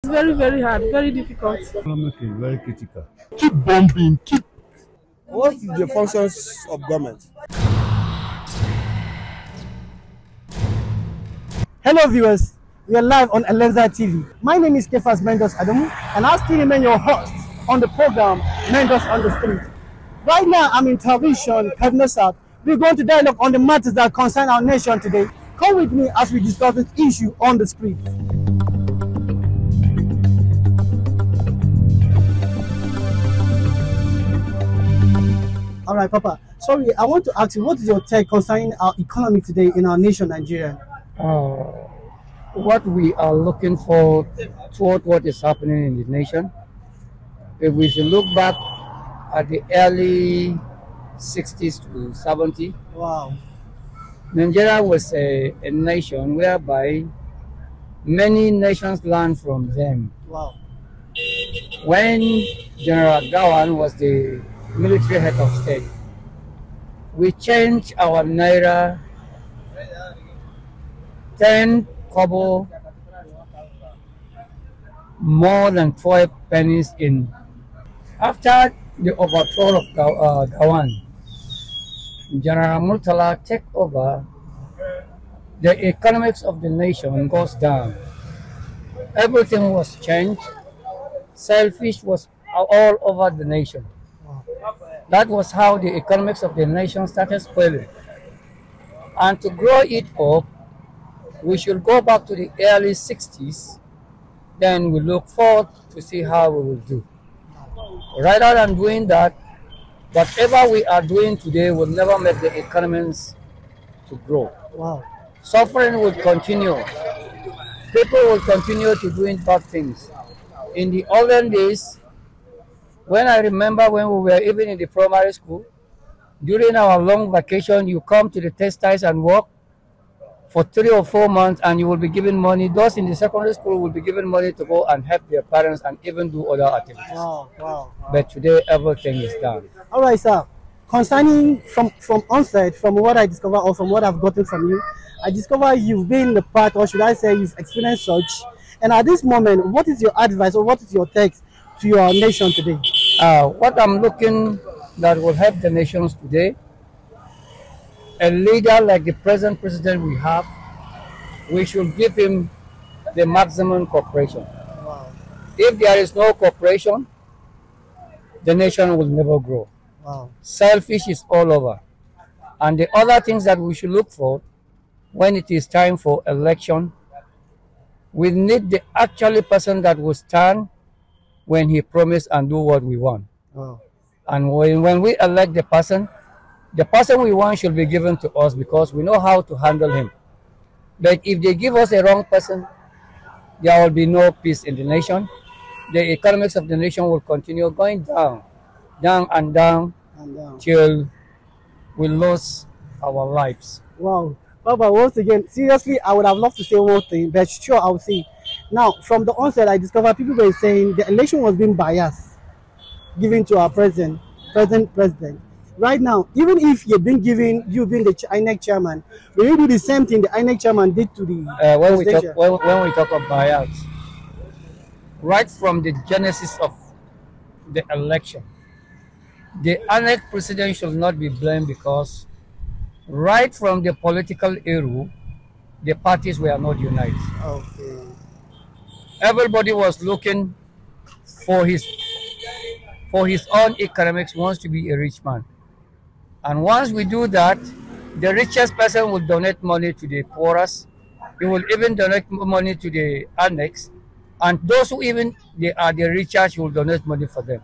very, very hard, very difficult. Economic is very critical. Keep bombing, keep. What is the functions of government? Hello viewers, we are live on Alenza TV. My name is Captures Mendos and I'll still remain your host on the program Mendos on the Street. Right now I'm in television, Kaduna South. We're going to dialogue on the matters that concern our nation today. Come with me as we discuss this issue on the street. All right, Papa. Sorry, I want to ask you, what is your take concerning our economy today in our nation, Nigeria? What we are looking for toward what is happening in the nation, if we should look back at the early 60s to 70s, wow, Nigeria was a nation whereby many nations learned from them. Wow. When General Gawan was the military head of state, we changed our naira 10 kobo, more than 12 pennies in. After the overthrow of Gawan, General Murtala take over, the economics of the nation goes down. Everything was changed. Selfish was all over the nation. That was how the economics of the nation started spoiling. And to grow it up, we should go back to the early 60s, then we look forward to see how we will do. Rather than doing that, whatever we are doing today will never make the economies to grow. Wow. Suffering will continue. People will continue to doing bad things. In the olden days, when I remember when we were even in the primary school, during our long vacation, you come to the textiles and work for 3 or 4 months and you will be given money. Those in the secondary school will be given money to go and help their parents and even do other activities. Wow, wow. But today, everything is done. All right, sir. Concerning from onset, from what I discovered or from what I've gotten from you, I discover you've been in the part, or should I say you've experienced such. And at this moment, what is your advice or what is your text to your nation today? What I'm looking that will help the nations today, a leader like the present president we have, we should give him the maximum cooperation. Wow. If there is no cooperation, the nation will never grow. Wow. Selfish is all over. And the other things that we should look for when it is time for election, we need the actual person that will stand when he promised and do what we want. Wow. And when we elect the person we want should be given to us because we know how to handle him. But if they give us a wrong person, there will be no peace in the nation. The economics of the nation will continue going down, and down till we lose our lives. Wow. Baba, once again, seriously, I would have loved to say one more thing, but sure, I'll say. Now, from the onset, I discovered people were saying the election was being biased, given to our present president. Right now, even if you've been the INEC chairman, will you do the same thing the INEC chairman did to the when we talk about bias, right from the genesis of the election, the INEC president should not be blamed because right from the political era, the parties were not united. Okay. Everybody was looking for his own economics, wants to be a rich man. And once we do that, the richest person will donate money to the poorest. He will even donate money to the annex. And those who even they are the richest will donate money for them.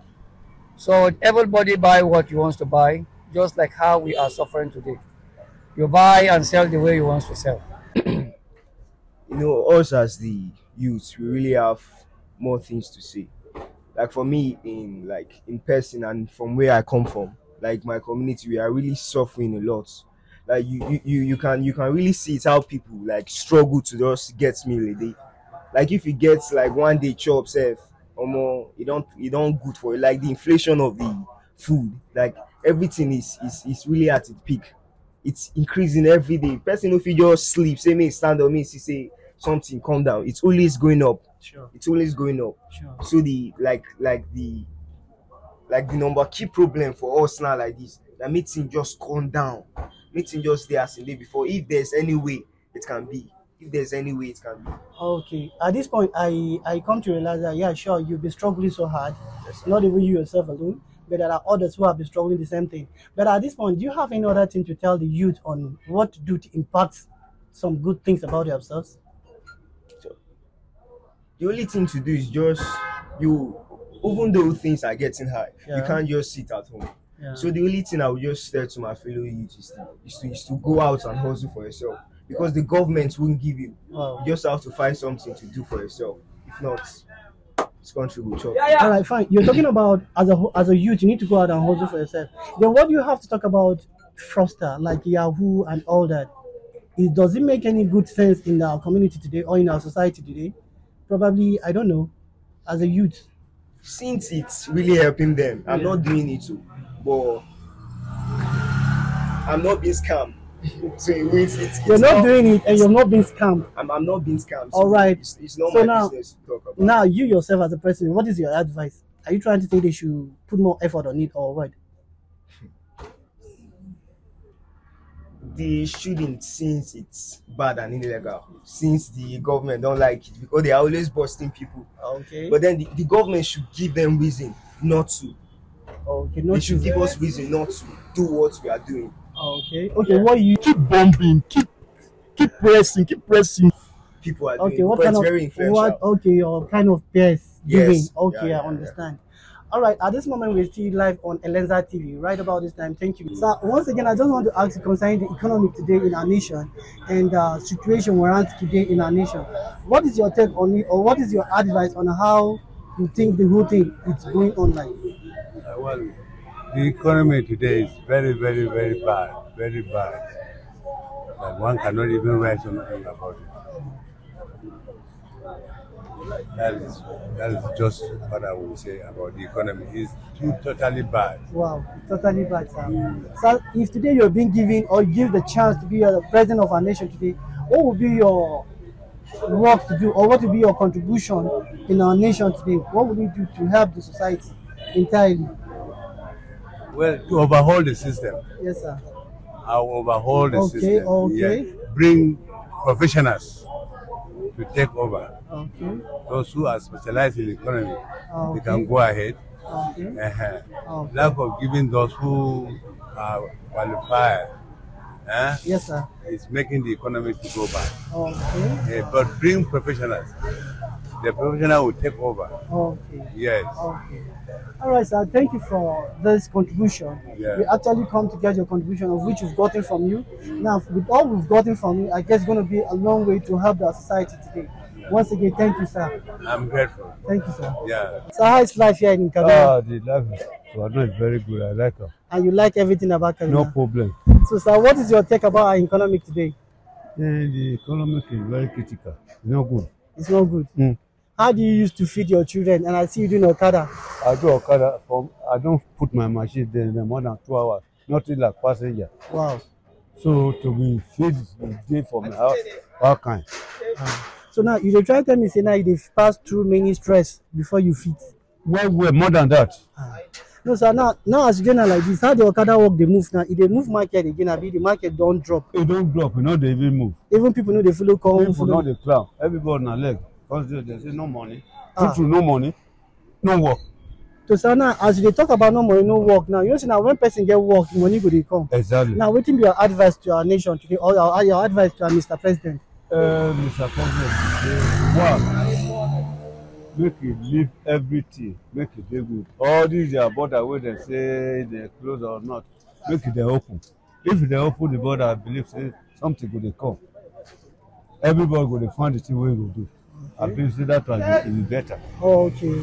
So everybody buy what he wants to buy, just like how we are suffering today. You buy and sell the way you want to sell. You know, us as the youth, we really have more things to say. Like for me, in person and from where I come from, like my community, we are really suffering a lot. Like you can really see it how people like struggle to just get meal a day. Like if you get like 1 day chop self or more, it don't good for you. Like the inflation of the food, like everything is really at its peak. It's increasing every day. Person if you just sleep, say me stand up, me say something calm down. It's always going up. Sure. It's always going up. Sure. So the number key problem for us now like this, that meeting just gone down. Meeting just there as in day before. If there's any way it can be. If there's any way it can be. Okay. At this point, I come to realize that, yeah, sure, you've been struggling so hard. Yes, sir. Not even you yourself alone, but there are others who have been struggling the same thing. But at this point, do you have any other thing to tell the youth on what to do to impact some good things about themselves? So the only thing to do is just even though things are getting high, you Yeah. can't just sit at home. Yeah. So the only thing I would just say to my fellow youth is to go out and hustle for yourself, because the government won't give you. Wow. You just have to find something to do for yourself. If not, this country will chop. All right, fine. You're talking about as a youth, you need to go out and hustle for yourself. Then what do you have to talk about fraudster like Yahoo and all that? Does it make any good sense in our community today or in our society today? Probably, I don't know. As a youth, Since it's really helping them, I'm not doing it too, but I'm not being scammed. So you're not doing it and you're not being scammed. I'm not being scammed. So All right. It's not So my now- business to talk about. Now, you yourself as a person, what is your advice? Are you trying to say they should put more effort on it or what? They shouldn't, since it's bad and illegal, since the government don't like it, because they are always busting people. Okay. But then the government should give them reason not to. Okay. They Not should you. give us reason not to do what we are doing. Okay. Okay. What you? Keep bombing, keep pressing, People are doing Okay. What because kind it's of very influential. what? Okay. Your kind of peers Yes. giving. Okay. Yeah, I yeah, understand. All right. At this moment, we're still live on Elenza TV. Right about this time. Thank you. So once again, I just want to ask you concerning the economy today in our nation and situation we're at today in our nation. What is your take on it, or what is your advice on how you think the whole thing is going on like? Well, the economy today is very, very, very bad, very bad. That one cannot even write something about it. That is just what I will say about the economy. It's totally bad. Wow, it's totally bad, sir. So, if today you're being given or give the chance to be a president of our nation today, what would be your work to do, or what would be your contribution in our nation today? What would you do to help the society entirely? Well, to overhaul the system, Yes, sir. I'll overhaul the Okay, system. okay. Yeah. Bring professionals to take over. Okay, Those who are specialized in the economy, okay. they can go ahead. Okay. Okay. Lack of giving those who are qualified Yes, sir. is making the economy to go back. Okay. But bring professionals. The professional will take over. Okay. Yes. Okay. All right, sir. Thank you for this contribution. Yeah. We actually come to get your contribution, of which we've gotten from you. Now, with all we've gotten from you, I guess it's going to be a long way to help our society today. Once again, thank you, sir. I'm grateful. Thank you, sir. Yeah. So, how is life here in Kaduna? The life is very good. I like her. And you like everything about Kaduna? No problem. So, sir, what is your take about our economic today? The economic is very critical. It's not good. It's not good. Mm. How do you used to feed your children? And I see you doing Okada. I do Okada I don't put my machine there more than 2 hours. Nothing like passenger. Wow. So to be feed the day for my house, all kind. So now you dey try tell me say now you dey pass through many stress before you fit. Well, more than that. No, sir. Now as you dey now like this, how the Okada work dey move now? E dey move market again, abi the market don drop. It don't drop, they even move. Even people no dey follow come. People follow. not the clown. Everybody na leg. Because they say no money. Ah. True, no money, no work. So sir, now as you dey talk about no money, no work now, you know say now when person get work, money go dey come. Exactly. Now wetin be your advice to our nation today, or your advice to our Mr. President? Mr. President, one, make it leave everything, make it dey good. All these are border where they say they close or not, make it they open. If they open the border, I believe say something go dey come. Everybody go dey find the thing wey go do. I believe say that one will be better. Oh, okay.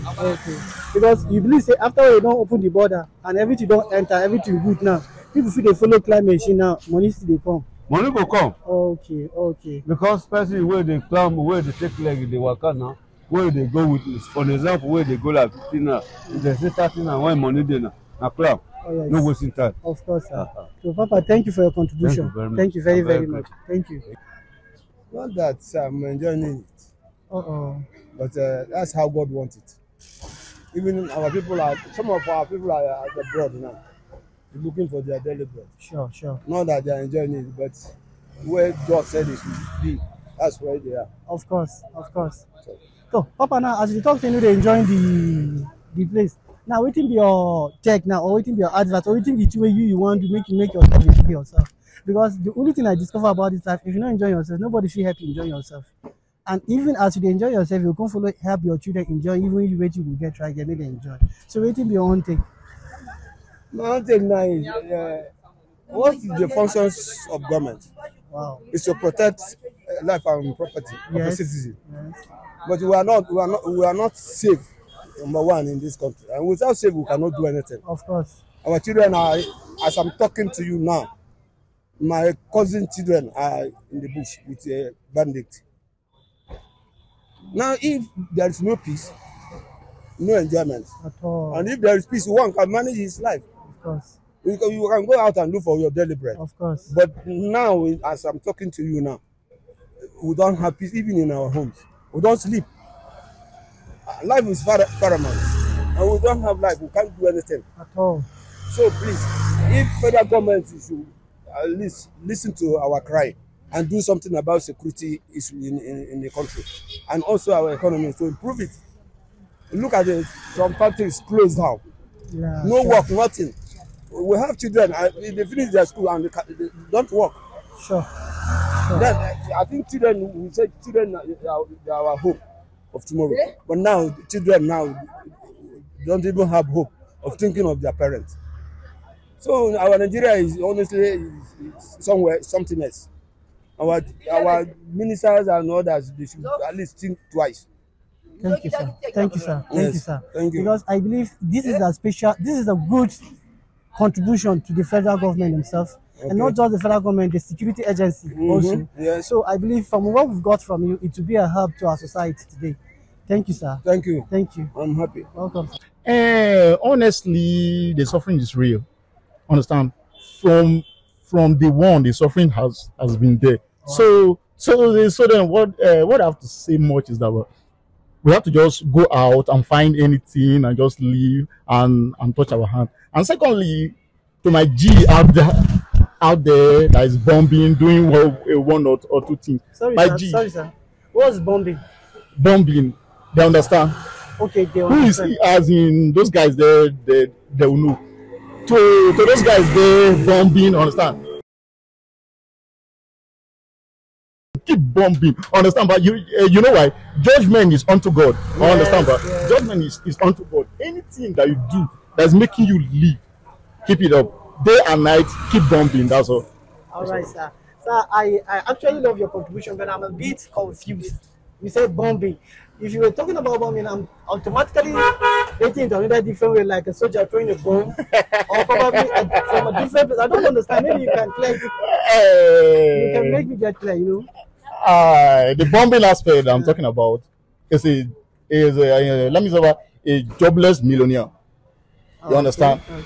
Because you believe say after we don open the border and everything don enter, everything good now, people fit dey follow climate change now, money still dey come. Money go come. Okay. Because person wey dey climb, wey dey take leg, dey waka now, where they go with is, for example, where they go like 15 now, if they say 30 now, when money there now, climb. Oh, yes. No wasting time. Of course, sir. So, Papa, thank you for your contribution. Thank you very much. Thank you very, I'm very very much. Thank you. Not that I'm enjoying it. But that's how God wants it. Even our people some of our people are abroad now, looking for their daily bread. Sure. Not that they are enjoying it, but where God said it should be, that's where they are. Of course. So, Papa, now as you talk to you, they enjoying the place. Now, waiting be your tech now, or waiting be your advert, or waiting the two way you want to make yourself enjoy yourself. Because the only thing I discover about this life, if you're not enjoying yourself, nobody feel happy enjoying yourself. And even as you enjoy yourself, you can follow help your children enjoy, even if you wait you will get try get make them enjoy. So waiting be your own thing. My own thing now is what is the functions of government? Wow. It's to protect life and property of a citizen. Yes. But we are not safe, number one, in this country. And without safe, we cannot do anything. Of course. Our children are, as I'm talking to you now, my cousin children are in the bush with a bandit. Now, if there is no peace, no enjoyment. At all. And if there is peace, one can manage his life. Of course. You can go out and look for your daily bread. Of course. But now, as I'm talking to you now, we don't have peace even in our homes. We don't sleep. Life is paramount. And we don't have life. We can't do anything. At all. So please, if federal government should at least listen to our cry and do something about security issue in the country and also our economy to improve it. Look at it, some factories closed down. Yeah, no work, nothing. We have children, they finish their school and they don't work. Sure. Then I think children, we say children are our hope of tomorrow. But now, children now don't even have hope of thinking of their parents. So our Nigeria is honestly something else. Our ministers and others, they should at least think twice. Thank you, sir. Thank you, sir. Yes. Thank you, sir. Thank you. Because I believe this is a good contribution to the federal government themselves, and not just the federal government, the security agency also. Yes. So I believe from what we've got from you, it will be a help to our society today. Thank you, sir. Thank you. Thank you. I'm happy. Welcome. Honestly, the suffering is real. Understand? From the one, the suffering has been there. Wow. So then what I have to say much is that we have to just go out and find anything and just leave and touch our hand. And secondly, to my G out there that is bombing, doing one or two things. Sorry, my sir. G, Sorry, sir. What's bombing? Bombing. They understand. Okay, they Who is understand. as in those guys they will know. To those guys they bombing, understand? Keep bombing, understand? But you know why? Judgment is unto God. Yes, Understand? But yes. judgment is unto God. Anything that you do that's making you live, keep it up. Day and night, keep bombing. That's all. All right, sir. Sir, I actually love your contribution, but I'm a bit confused. You said bombing. If you were talking about bombing, I'm automatically thinking it another different way, like a soldier throwing a bomb, or probably from a different place. I don't understand. Maybe you can clear it. You can make me get clear, you know. The bombing aspect I'm talking about is let me say about a jobless millionaire. You understand? Okay.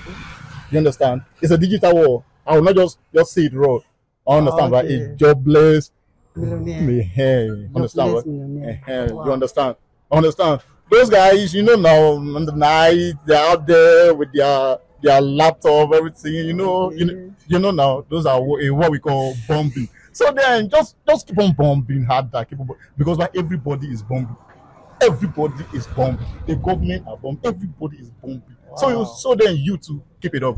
You understand? It's a digital war. I will not just say it raw. I understand, right? A jobless millionaire. Understand, right? Millionaire. Wow. You understand? Understand? Those guys, you know, now on the night they're out there with their laptop, everything. You know, you know now. Those are what we call bombing. So then, just keep on bombing harder, because like everybody is bombing. Everybody is bombing. The government are bombing. Everybody is bombing. Wow. So then you too keep it up.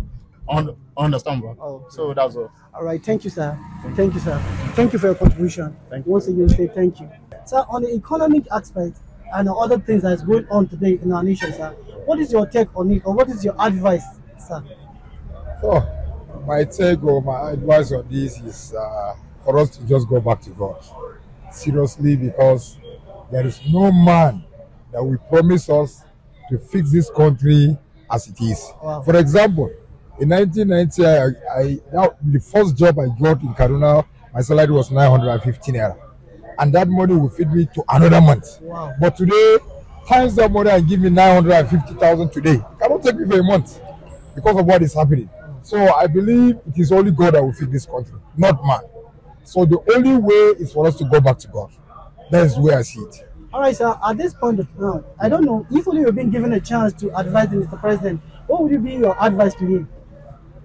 Understand, bro? Oh, so that's all. All right, thank you, sir. Thank you, sir. Thank you for your contribution. Thank you. Once again, say thank you. Sir, on the economic aspect and the other things that's going on today in our nation, sir, what is your take on it, or what is your advice, sir? Oh, my take or my advice on this is for us to just go back to God. Seriously, because there is no man that will promise us to fix this country as it is. Wow. For example, in 1990, the first job I got in Kaduna, my salary was 915 naira. And that money will feed me to another month. Wow. But today, times that money and give me 950,000 today. It cannot take me for a month because of what is happening. So I believe it is only God that will fix this country, not man. So the only way is for us to go back to God. That is where I see it. All right, sir. At this point of now, I don't know if only you've been given a chance to advise the Mr. President. What would be your advice to him?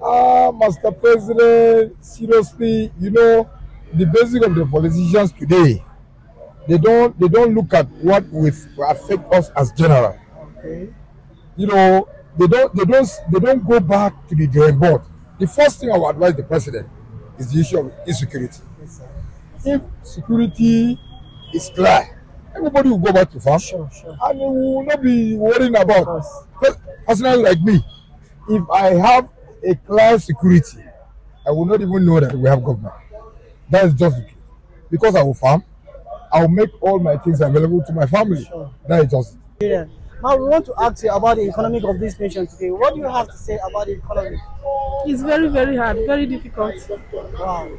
Mr. President, seriously, you know, the basic of the politicians today, they don't look at what will affect us as general. Okay. You know, they don't go back to the drawing board. The first thing I would advise the president is the issue of insecurity. Yes, sir. If security is clear, everybody will go back to farm. Sure. And we will not be worrying about. Personally, like me, if I have a clear security, I will not even know that we have government. That is just the truth. Because I will farm, I will make all my things available to my family. Sure. That is just it. Yeah. Now we want to ask you about the economic of this nation today. What do you have to say about the economy? It's very, very hard, very difficult. Wow.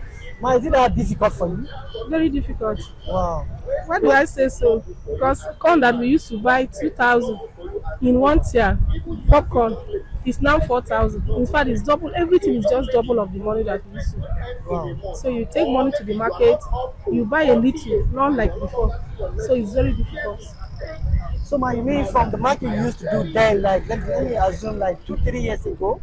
Ma, is it that difficult for you? Very difficult. Wow. Why do I say so? Because corn that we used to buy 2,000 in 1 year, popcorn, is now 4,000. In fact, it's double. Everything is just double of the money that we used to. Wow. So you take money to the market, you buy a little, not like before. So it's very difficult. So ma, you mean from the market you used to do then, like let me assume like 2-3 years ago,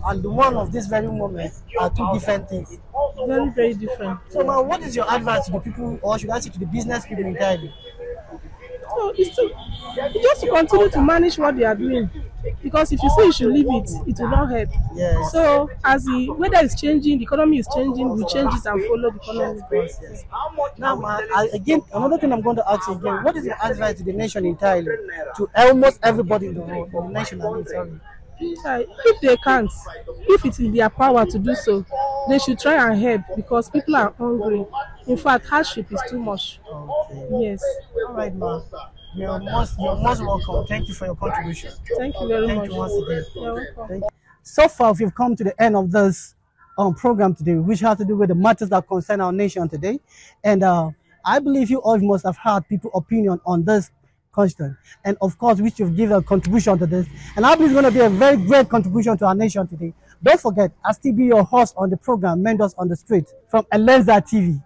and the one of this very moment are two different things. Very, very different. So ma, what is your advice to the people, or should I say to the business people entirely? So it's just to continue to manage what they are doing. Because if you say you should leave it, it will not help. Yes. So as the weather is changing, the economy is changing, we change it and follow the economy. Yes. Now, ma, again, another thing I'm going to ask you again, what is your advice to the nation entirely? To almost everybody in the world, in the nation, I mean, sorry. If they can't, if it's in their power to do so, they should try and help because people are hungry. In fact, hardship is too much. Okay. Yes. All right, ma. You're most welcome. Thank you for your contribution. Thank you very much. Thank you once again. You're welcome. Thank you. So far, we've come to the end of this program today, which has to do with the matters that concern our nation today. And I believe you all must have heard people's opinion on this question. And of course, we should give a contribution to this. And I believe it's going to be a very great contribution to our nation today. Don't forget, I still be your host on the program, Mendos on the Street, from Elenza TV.